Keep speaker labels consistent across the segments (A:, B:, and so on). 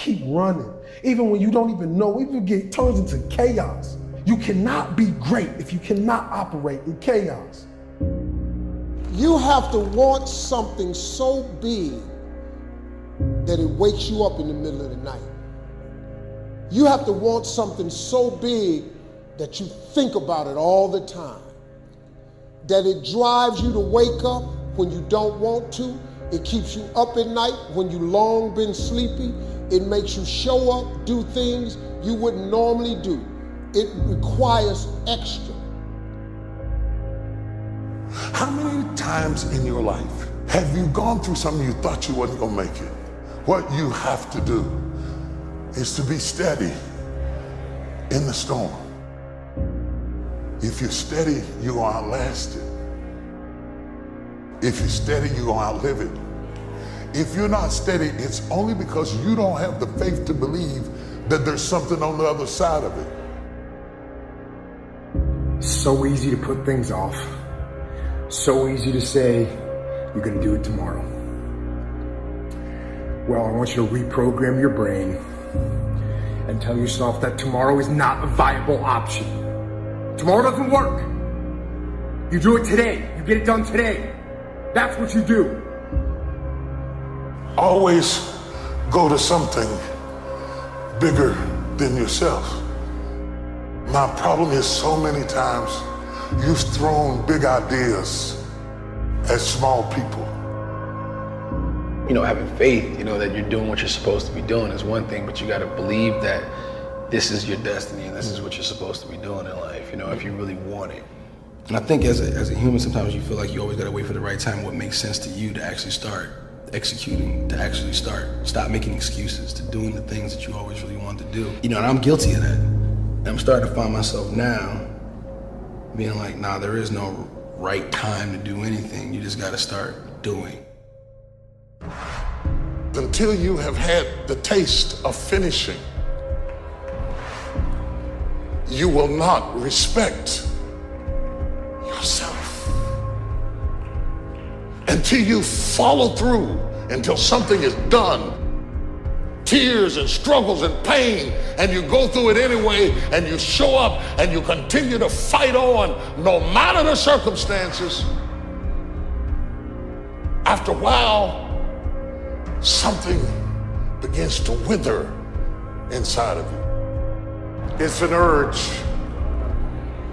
A: Keep running. Even when you don't even know, even if it turns into chaos. You cannot be great if you cannot operate in chaos.
B: You have to want something so big that it wakes you up in the middle of the night. You have to want something so big that you think about it all the time. That it drives you to wake up when you don't want to. It keeps you up at night when you long been sleepy. It makes you show up, do things you wouldn't normally do. It requires extra.
C: How many times in your life have you gone through something you thought you wasn't gonna make it? What you have to do is to be steady in the storm. If you're steady, you're gonna outlast it. If you're steady, you're gonna outlive it. If you're not steady, it's only because you don't have the faith to believe that there's something on the other side of it.
D: So easy to put things off. So easy to say, you're gonna do it tomorrow. Well, I want you to reprogram your brain and tell yourself that tomorrow is not a viable option. Tomorrow doesn't work. You do it today. You get it done today. That's what you do.
C: Always go to something bigger than yourself. My problem is so many times you've thrown big ideas at small people.
E: You know, having faith, you know, that you're doing what you're supposed to be doing is one thing, but you gotta believe that this is your destiny and this is what you're supposed to be doing in life, you know, if you really want it. And I think as a human, sometimes you feel like you always gotta wait for the right time, what makes sense to you to actually start executing, to actually stop making excuses, to doing the things that you always really want to do. You know, and I'm guilty of that. And I'm starting to find myself now being like, nah, there is no right time to do anything. You just gotta start doing.
C: Until you have had the taste of finishing, you will not respect yourself. Until you follow through, until something is done, tears and struggles and pain, and you go through it anyway, and you show up and you continue to fight on no matter the circumstances. After a while, something begins to wither inside of you. It's an urge.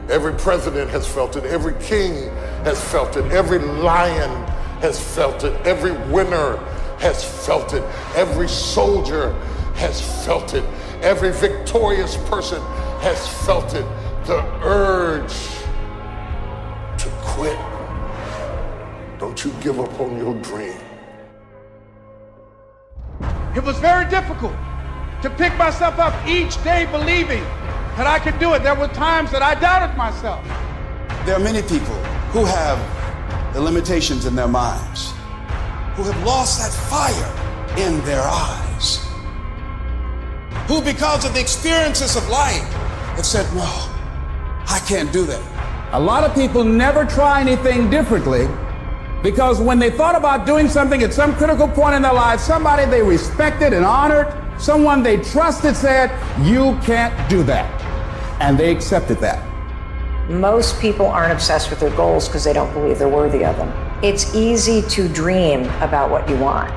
C: Every president has felt it. Every king has felt it. Every lion has felt it. Every winner has felt it. Every soldier has felt it. Every victorious person has felt it. The urge to quit. Don't you give up on your dream.
F: It was very difficult to pick myself up each day believing that I could do it. There were times that I doubted myself.
G: There are many people who have the limitations in their minds, who have lost that fire in their eyes, who because of the experiences of life have said, no, I can't do that.
H: A lot of people never try anything differently because when they thought about doing something at some critical point in their lives, somebody they respected and honored, someone they trusted said, you can't do that. And they accepted that.
I: Most people aren't obsessed with their goals because they don't believe they're worthy of them. It's easy to dream about what you want.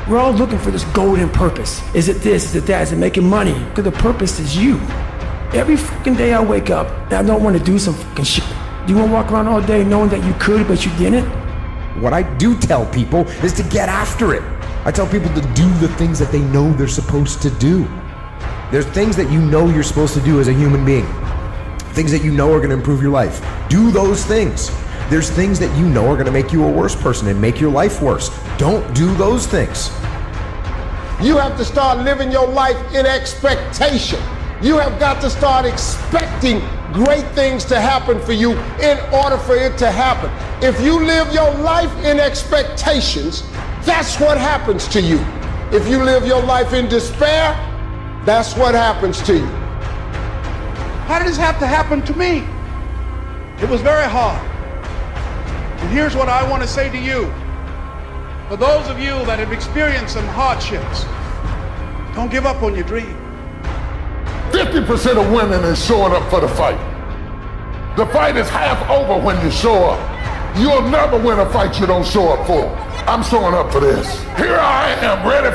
J: We're all looking for this golden purpose. Is it this? Is it that? Is it making money? Because the purpose is you. Every fucking day I wake up and I don't want to do some fucking shit. Do you want to walk around all day knowing that you could, but you didn't?
K: What I do tell people is to get after it. I tell people to do the things that they know they're supposed to do. There's things that you know you're supposed to do as a human being. Things that you know are going to improve your life. Do those things. There's things that you know are going to make you a worse person and make your life worse. Don't do those things.
B: You have to start living your life in expectation. You have got to start expecting great things to happen for you in order for it to happen. If you live your life in expectations, that's what happens to you. If you live your life in despair, that's what happens to you.
F: How did this have to happen to me? It was very hard. And here's what I want to say to you. For those of you that have experienced some hardships, Don't give up on your dream.
C: 50% of women is showing up for the fight. The fight is half over when you show up. You'll never win a fight you don't show up for. I'm showing up for this. Here I am, ready